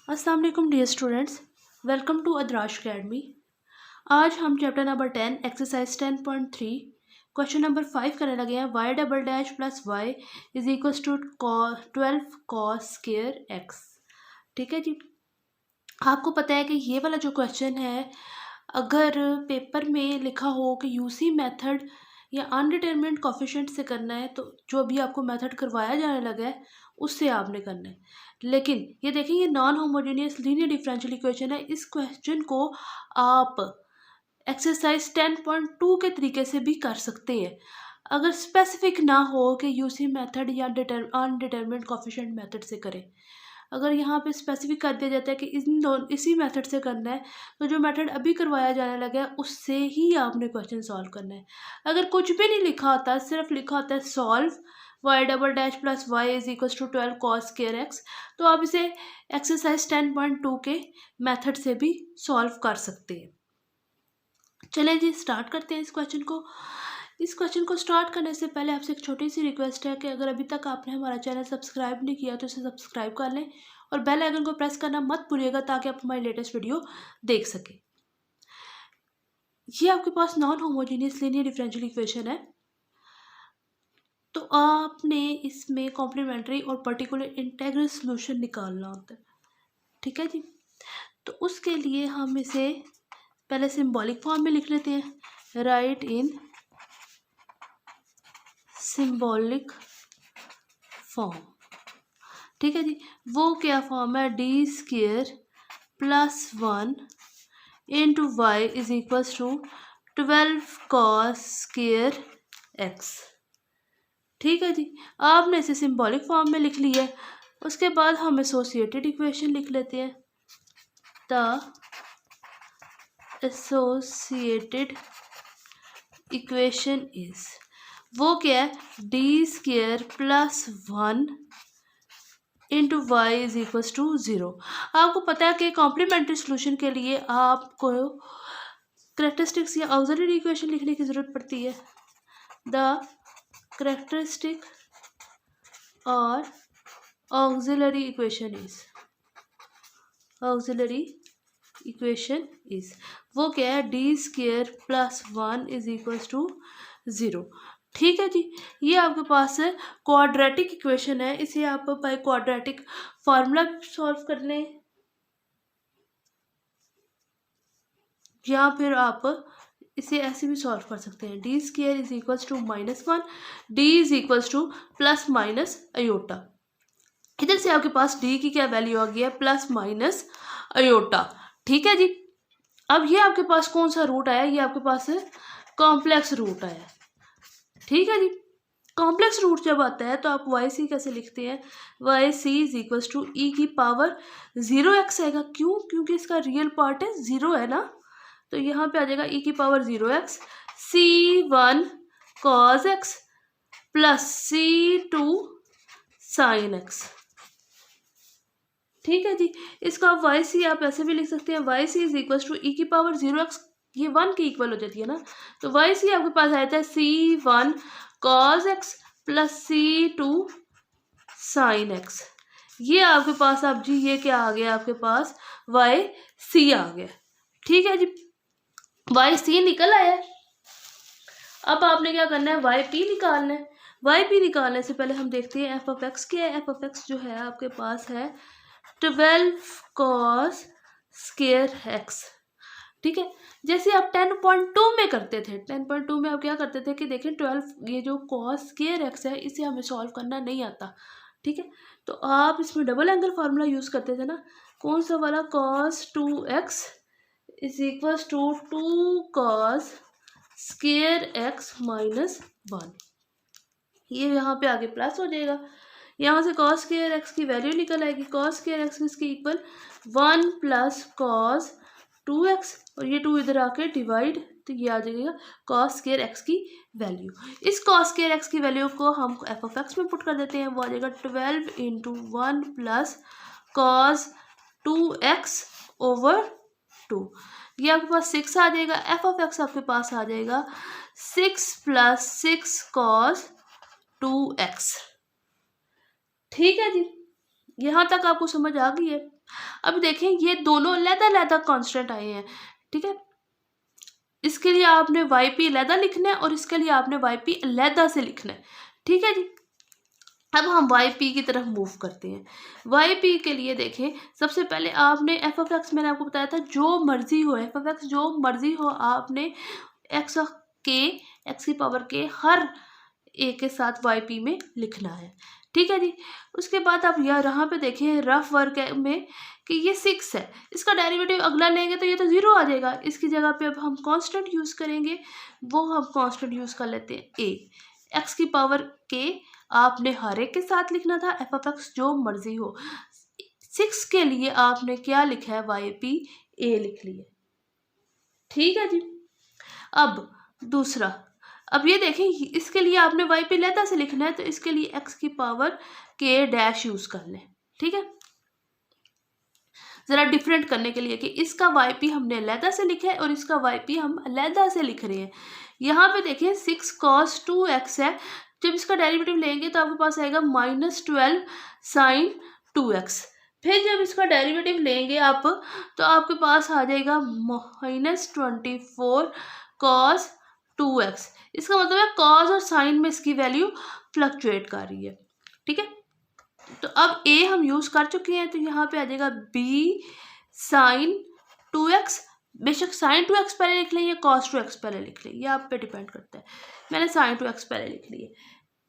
अस्सलाम वालेकुम dear students, welcome to Adrash Academy. आज हम chapter number 10 exercise 10.3 question number 5 करने लगे हैं। y double dash plus y is equal to 12 cos square x. ठीक है जी, आपको पता है कि ये वाला जो क्वेश्चन है, अगर पेपर में लिखा हो कि यूसी मेथड या अनडिटरमिनेट कोफिशिएंट से करना है, तो जो अभी आपको मेथड करवाया जाने लगा है उससे आपने करना है। लेकिन ये देखें, ये non homogeneous linear differential equation है। इस क्वेश्चन को आप एक्सरसाइज 10.2 के तरीके से भी कर सकते हैं, अगर स्पेसिफिक ना हो कि यूसी मेथड या अनडिटरमिनेट कोफिशिएंट मेथड से करें। अगर यहाँ पे स्पेसिफिक कर दिया जाता है कि इसी मेथड से करना है, तो जो मेथड अभी करवाया जाने लगा है उससे ही आपने क्वेश्चन सॉल्व करना है। अगर कुछ भी नहीं लिखा होता, सिर्फ लिखा होता है solve y double dash plus y is equal to 12 cos square x, तो आप इसे एक्सरसाइज 10.2 के मेथड से भी सॉल्व कर सकते हैं। चलें जी, स्टार्ट करते हैं इस क्वेश्चन को। इस क्वेश्चन को स्टार्ट करने से पहले आपसे एक छोटी सी रिक्वेस्ट है कि अगर अभी तक आपने हमारा चैनल सब्सक्राइब नहीं किया तो इसे सब्सक्राइब कर लें और बेल आइकन को प्रेस करना मत भूलिएगा, ताकि आप हमारी लेटेस्ट वीडियो देख सकें। ये आपके पास non homogeneous linear differential equation है, तो आपने इसमें कॉम्प्लीमेंट्री और पर्टिकुलर इंटीग्रल सॉल्यूशन निकालना होता है। ठीक है जी, तो उसके लिए हम इसे पहले सिंबॉलिक फॉर्म में लिख लेते हैं। Right in symbolic form. ठीक है जी, वो क्या फॉर्म है? D square plus 1 into y is equal to 12 cos square x. ठीक है जी, आपने इसे सिंबॉलिक फॉर्म में लिख लिया है। उसके बाद हम एसोसिएटेड इक्वेशन लिख लेते हैं। द एसोसिएटेड इक्वेशन इज, वो क्या है? D square plus 1 into y is equal to 0। आपको पता है कि कॉम्प्लीमेंट्री सोल्यूशन के लिए आपको करेक्टरिस्टिक्स या ऑक्सिलरी इक्वेशन लिखने की ज़रूरत पड़ती है। द करेक्टरिस्टिक और ऑक्सिलरी इक्वेशन इज वो क्या है? D square plus 1 is equal to 0। ठीक है जी, ये आपके पास क्वाड्रेटिक इक्वेशन है। इसे आप बाय क्वाड्रेटिक फार्मूला सॉल्व कर लें, या फिर आप इसे ऐसे भी सॉल्व कर सकते हैं। D square is equal to -1, D is equal to plus minus iota. इधर से आपके पास डी की क्या वैल्यू आ गई है? Plus minus aorta. ठीक है जी, अब ये आपके पास कौन सा रूट आया? ये आपके पास कॉम्प्लेक्स रूट आया। ठीक है जी, कॉम्प्लेक्स रूट जब आता है तो आप वाई सी कैसे लिखते हैं? Y c is equal to e की पावर 0x आएगा। क्यों? क्योंकि इसका रियल पार्ट है 0 है ना, तो यहाँ पे आ जाएगा ई की power 0x c1 cos x plus c2 sin x। ठीक है जी, इसका वाई सी आप ऐसे भी लिख सकते हैं। Y c is equal to e की पावर 0x, ये 1 के इक्वल हो जाती है ना, तो वाई सी आपके पास आया था c1 cos x plus c2 sin x। ये आपके पास अब जी ये क्या आ गया? आपके पास वाई सी आ गया। ठीक है जी, वाई सी निकल आया। अब आपने क्या करना है? वाई पी निकालना है। वाई पी निकालने से पहले हम देखते हैं एफ ऑफ एक्स क्या है। एफ ऑफ एक्स जो है आपके पास है 12 कॉस स्क्वायर एक्स। ठीक है, जैसे आप 10.2 में करते थे, 10.2 में आप क्या करते थे कि देखें 12, ये जो कॉस स्क्वायर एक्स है इसे हमें सॉल्व करना नहीं आता। ठीक है, तो आप इसमें डबल एंगल फार्मूला यूज़ करते थे ना। कौन सा वाला? Cos 2x is equal to 2 cos square x minus 1। ये यहाँ पे आगे प्लस हो जाएगा, यहाँ से कॉस स्क्वायर एक्स की वैल्यू निकल आएगी। कॉस स्क्वायर एक्स इसके इक्वल 1 प्लस कॉस 2x, और ये 2 इधर आके डिवाइड, तो ये आ जाएगा कॉस स्क्वायर एक्स की वैल्यू। इस कॉस स्क्वायर एक्स की वैल्यू को हम एफ ऑफ एक्स में पुट कर देते हैं। वो आ जाएगा 12 into 1 plus cos 2x over 2। ये आपके पास 6 आ जाएगा। एफ ऑफ एक्स आपके पास आ जाएगा 6 प्लस 6 कॉस 2x। ठीक है जी, यहाँ तक आपको समझ आ गई है। अब देखें ये दोनों अलग-अलग कांस्टेंट आए हैं, ठीक है। इसके लिए आपने yp अलग लिखना है और इसके लिए आपने yp अलग से लिखना है, ठीक है जी। अब हम yp की तरफ मूव करते हैं। yp के लिए देखें, सबसे पहले आपने एफ ऑफ एक्स, मैंने आपको बताया था जो मर्जी हो, एफ ऑफ एक्स जो मर्जी हो, आपने एक्स की पावर के हर ए के साथ yp में लिखना है, ठीक है जी। उसके बाद आप यहाँ पे देखें रफ वर्क में कि ये 6 है, इसका डेरिवेटिव अगला लेंगे तो ये तो 0 आ जाएगा। इसकी जगह पे अब हम कांस्टेंट यूज़ करेंगे, वो हम कांस्टेंट यूज़ कर लेते हैं ए। एक्स की पावर के आपने हर एक के साथ लिखना था, एफ ऑफ एक्स जो मर्जी हो। 6 के लिए आपने क्या लिखा है, yp ए लिख लिया, ठीक है जी। अब दूसरा, अब ये देखें इसके लिए आपने yp लेता से लिखना है, तो इसके लिए x की पावर k डैश यूज कर लें, ठीक है। जरा डिफरेंट करने के लिए कि इसका yp हमने अलहदा से लिखा है और इसका yp हम अलहदा से लिख रहे हैं। यहाँ पे देखें 6 cos 2x है, जब इसका डेरिवेटिव लेंगे तो आपके पास आएगा -12 sin 2x। फिर जब इसका डेरिवेटिव लेंगे आप, तो आपके पास आ जाएगा -24 cos 2x। इसका मतलब है कॉस और साइन में इसकी वैल्यू फ्लक्चुएट कर रही है, ठीक है। तो अब ए हम यूज कर चुके हैं, तो यहाँ पे आ जाएगा बी साइन 2x। बेशक साइन 2x पहले लिख लें या कॉस 2x पहले लिख लें, ये आप पे डिपेंड करता है। मैंने साइन 2x पहले लिख लिए,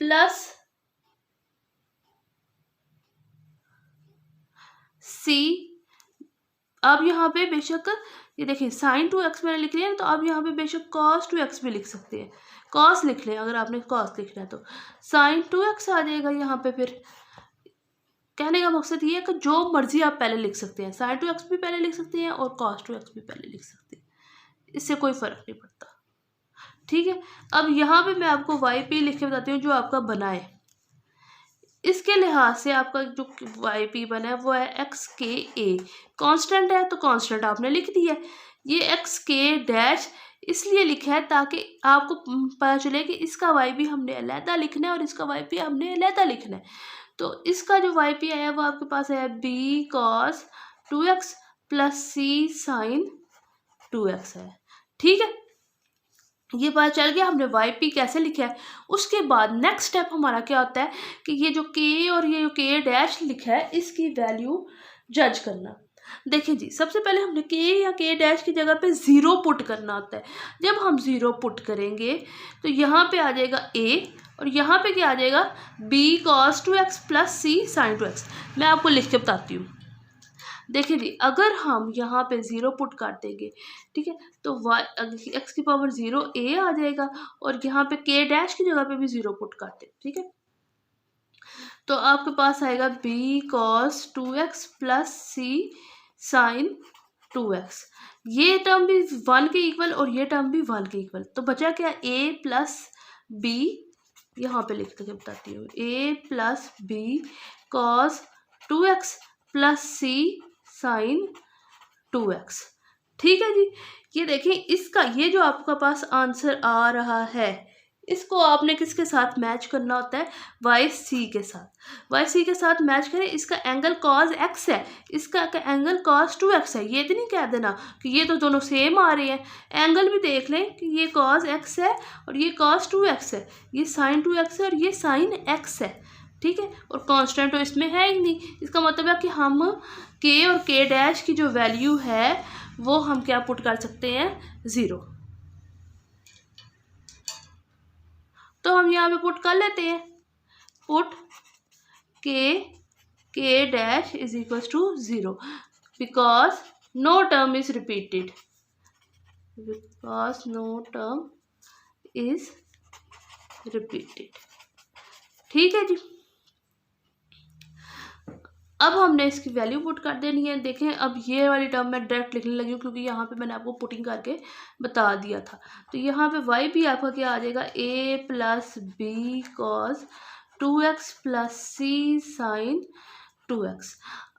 प्लस सी। अब यहाँ पे बेशक ये देखिए साइन 2x मैंने लिख लिया, तो अब यहाँ पे बेशक कॉस 2x भी लिख सकते हैं, कॉस लिख लें अगर आपने कॉस लिखना है तो साइन 2x आ जाएगा। यहाँ पे फिर कहने का मकसद ये है कि जो मर्जी आप पहले लिख सकते हैं, साइन 2x भी पहले लिख सकते हैं और कॉस 2x भी पहले लिख सकते हैं, इससे कोई फ़र्क नहीं पड़ता, ठीक है। अब यहाँ पे मैं आपको yp लिख के बताती हूँ जो आपका बना है। इसके लिहाज से आपका जो yp बना है वो है एक्स के ए, कांस्टेंट है तो कांस्टेंट आपने लिख दिया है। ये एक्स के डैश इसलिए लिखा है ताकि आपको पता चले कि इसका yp हमने अलहदा लिखना है और इसका yp हमने अलहदा लिखना है। तो इसका जो yp आया वो आपके पास है b cos 2x plus c sin 2x है, ठीक है। ये पता चल गया हमने yp कैसे लिखा है। उसके बाद नेक्स्ट स्टेप हमारा क्या होता है कि ये जो k और ये जो k डैश लिखा है इसकी वैल्यू जज करना। देखिए जी, सबसे पहले हमने k या k डैश की जगह पे 0 पुट करना होता है। जब हम 0 पुट करेंगे तो यहाँ पे आ जाएगा a और यहाँ पे क्या आ जाएगा b cos 2x plus c sin 2x। मैं आपको लिख के बताती हूँ। देखिए जी, अगर हम यहाँ पे 0 पुट कर देंगे, ठीक है, तो x की पावर 0 a आ जाएगा और यहाँ पे k डैश की जगह पे भी 0 पुट कर दे, ठीक है, तो आपके पास आएगा b cos 2x plus c sin 2x। ये टर्म भी 1 के इक्वल और ये टर्म भी 1 के इक्वल, तो बचा क्या a प्लस b, यहाँ पे लिख के बताती हूँ, a plus b cos 2x plus c sin 2x, ठीक है जी। ये देखें इसका ये जो आपका पास आंसर आ रहा है इसको आपने किसके साथ मैच करना होता है, YC के साथ। YC के साथ मैच करें, इसका एंगल cos x है, इसका एंगल cos 2x है। ये तो नहीं कह देना कि ये तो दोनों सेम आ रहे हैं, एंगल भी देख लें कि ये cos x है और ये cos 2x है, ये sin 2x है और ये sin x है, ठीक है। और कांस्टेंट तो इसमें है ही नहीं, इसका मतलब है कि हम k और k डैश की जो वैल्यू है वो हम क्या पुट कर सकते हैं, 0। तो हम यहाँ पे पुट कर लेते हैं, put k dash is equal to 0 because no term is repeated, because no term is repeated, ठीक है जी। अब हमने इसकी वैल्यू पुट कर देनी है। देखें अब ये वाली टर्म मैं डायरेक्ट लिखने लगी हूँ क्योंकि यहाँ पे मैंने आपको पुटिंग करके बता दिया था। तो यहाँ पे y भी आपका क्या आ जाएगा, a plus B cos 2x plus c sine 2x।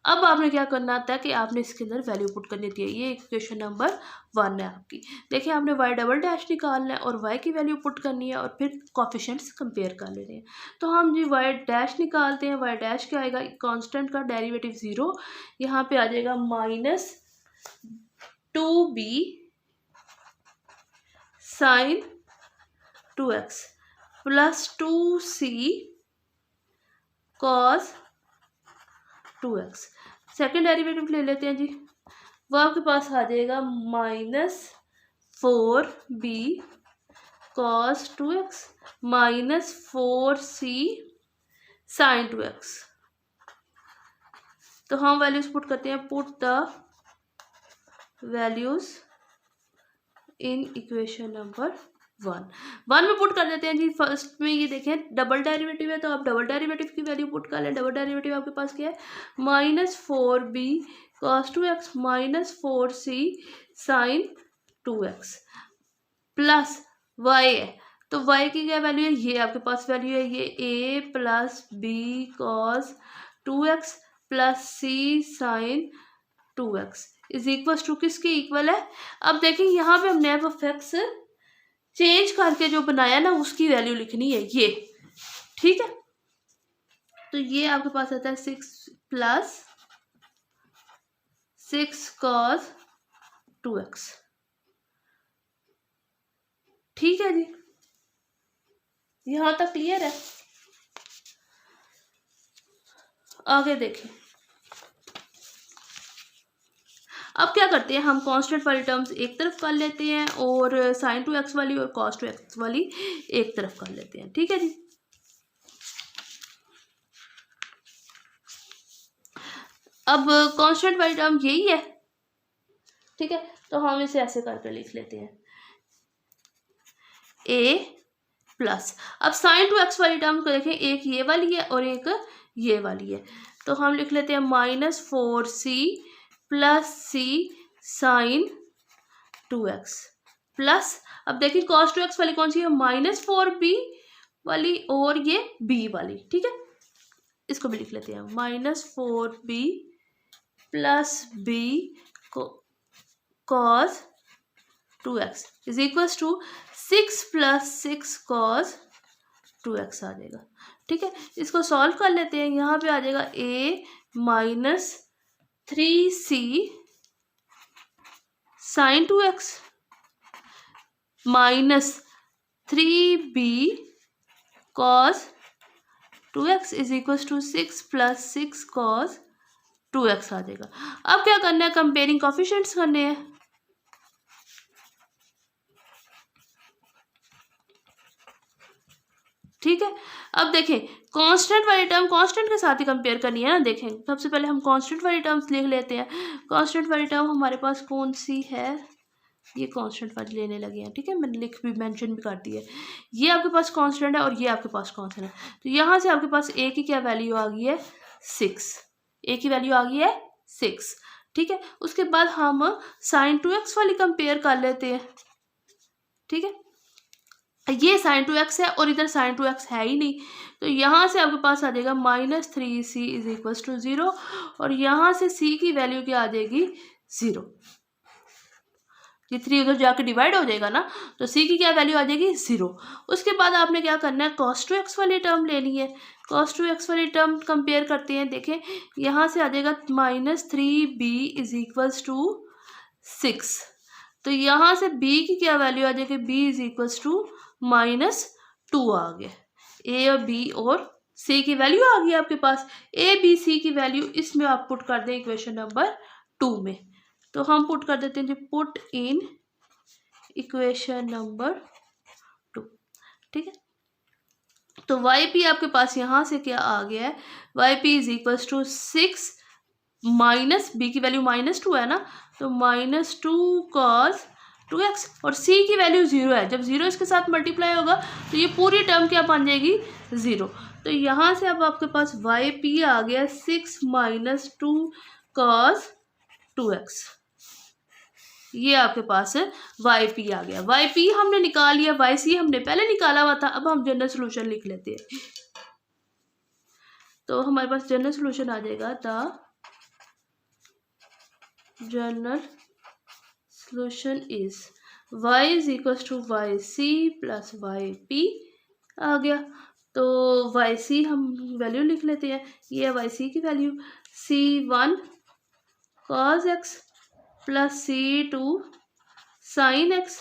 अब आपने क्या करना था कि आपने इसके अंदर वैल्यू पुट करनी थी। ये इक्वेशन नंबर 1 है आपकी। देखिए आपने y डबल डैश निकालना है और y की वैल्यू पुट करनी है और फिर कोफिशिएंट्स कंपेयर कर लेने हैं। तो हम जी y डैश निकालते हैं। y डैश क्या आएगा, कांस्टेंट का डेरिवेटिव 0, यहाँ पे आ जाएगा -2b sine 2x plus 2c cos 2x। Second derivative ले लेते हैं जी, वो आपके पास आ जाएगा -4b cos 2x -4c sign 2x। तो हम वैल्यूज पुट करते हैं, put the values in equation number 1 में पुट कर देते हैं जी। फर्स्ट में ये देखें डबल डेरिवेटिव है तो आप डबल डेरिवेटिव की वैल्यू पुट कर लें। डबल डेरिवेटिव आपके पास क्या है, -4b cos 2x -4c sin 2x plus y है। तो y की क्या वैल्यू है, ये आपके पास वैल्यू है, ये a plus b cos 2x plus c sin 2x is equal to किसके इक्वल है। अब देखें यहाँ पे हमने एफ ऑफ एक्स चेंज करके जो बनाया ना उसकी वैल्यू लिखनी है ये, ठीक है। तो ये आपके पास आता है 6 प्लस 6 cos 2x, ठीक है जी, यहां तक क्लियर है। आगे देखें, अब क्या करते हैं, हम कांस्टेंट वाली टर्म्स एक तरफ कर लेते हैं और साइन 2x वाली और cos 2x वाली एक तरफ कर लेते हैं, ठीक है जी। अब कांस्टेंट वाली टर्म यही है, ठीक है, तो हम इसे ऐसे करके लिख लेते हैं a प्लस, अब साइन 2x वाली टर्म को देखें, एक ये वाली है और एक ये वाली है, तो हम लिख लेते हैं -4c plus c sine 2x plus, अब देखिए cos 2x वाली कौन सी है, -4b वाली और ये b वाली, ठीक है, इसको भी लिख लेते हैं -4b plus b cos 2x is equal to 6 plus 6 cos 2x आ जाएगा, ठीक है। इसको सॉल्व कर लेते हैं, यहाँ पे आ जाएगा a -3c sine 2x -3b cos 2x is equal to 6 plus 6 cos 2x आ जाएगा। अब क्या करना है, कंपेयरिंग कोफिशिएंट्स करने हैं, ठीक है। अब देखें कांस्टेंट वाली टर्म कांस्टेंट के साथ ही कंपेयर करनी है ना। देखें सबसे पहले हम कांस्टेंट वाली टर्म्स लिख लेते हैं। कांस्टेंट वाली टर्म हमारे पास कौन सी है, ये कांस्टेंट वाली लेने लगे हैं, ठीक है, मैंने लिख भी मेंशन भी कर दी है। ये आपके पास कांस्टेंट है और ये आपके पास कांस्टेंट है, तो यहाँ से आपके पास a की क्या वैल्यू आ गई है 6, a की वैल्यू आ गई है 6, ठीक है। उसके बाद हम साइन 2x वाली कंपेयर कर लेते हैं, ठीक है, ये साइन 2x है और इधर साइन 2x है ही नहीं, तो यहाँ से आपके पास आ जाएगा -3c इज इक्वल टू 0 और यहाँ से c की वैल्यू क्या आ जाएगी 0, ये 3 उधर जाके डिवाइड हो जाएगा ना, तो c की क्या वैल्यू आ जाएगी 0। उसके बाद आपने क्या करना है, cos 2x वाली टर्म लेनी है। cos 2x वाली टर्म कंपेयर करते हैं, देखें यहाँ से आ जाएगा -3b इज इक्वल टू 6, तो यहाँ से b की क्या वैल्यू आ जाएगी, b इज इक्वल टू -2 आ गया, a और b और c की वैल्यू आ गई आपके पास। a b c की वैल्यू इसमें आप पुट कर दें इक्वेशन नंबर 2 में, तो हम पुट कर देते हैं जी, पुट इन इक्वेशन नंबर 2, ठीक है। तो वाई पी आपके पास यहाँ से क्या आ गया है, Y P is equal to 6 minus B की वैल्यू -2 है ना, तो -2 cos 2x और c की वैल्यू 0 है, जब 0 इसके साथ मल्टीप्लाई होगा तो ये पूरी टर्म क्या बन जाएगी 0, तो यहाँ से अब आपके पास वाई पी आ गया 6 - 2 cos 2x, ये आपके पास वाई पी आ गया। वाई पी हमने निकाल लिया, वाई सी हमने पहले निकाला हुआ था, अब हम जनरल सोल्यूशन लिख लेते हैं, तो हमारे पास जनरल सोल्यूशन आ जाएगा the general solution is y is equal to y c plus y p आ गया। तो वाई सी हम वैल्यू लिख लेते हैं, ये है वाई सी की value C1 cos x plus C2 sin x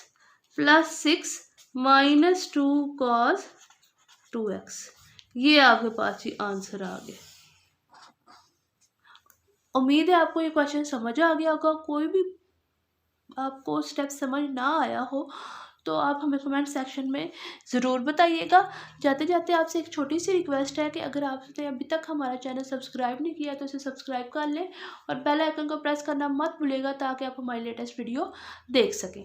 plus 6 minus 2 cos 2x। ये आपके पास ही आंसर आ गया। उम्मीद है आपको ये क्वेश्चन समझ आ गया होगा। कोई भी आपको स्टेप समझ ना आया हो तो आप हमें कमेंट सेक्शन में ज़रूर बताइएगा। जाते जाते आपसे एक छोटी सी रिक्वेस्ट है कि अगर आपने अभी तक हमारा चैनल सब्सक्राइब नहीं किया तो इसे सब्सक्राइब कर लें और बेल आइकन को प्रेस करना मत भूलिएगा ताकि आप हमारी लेटेस्ट वीडियो देख सकें।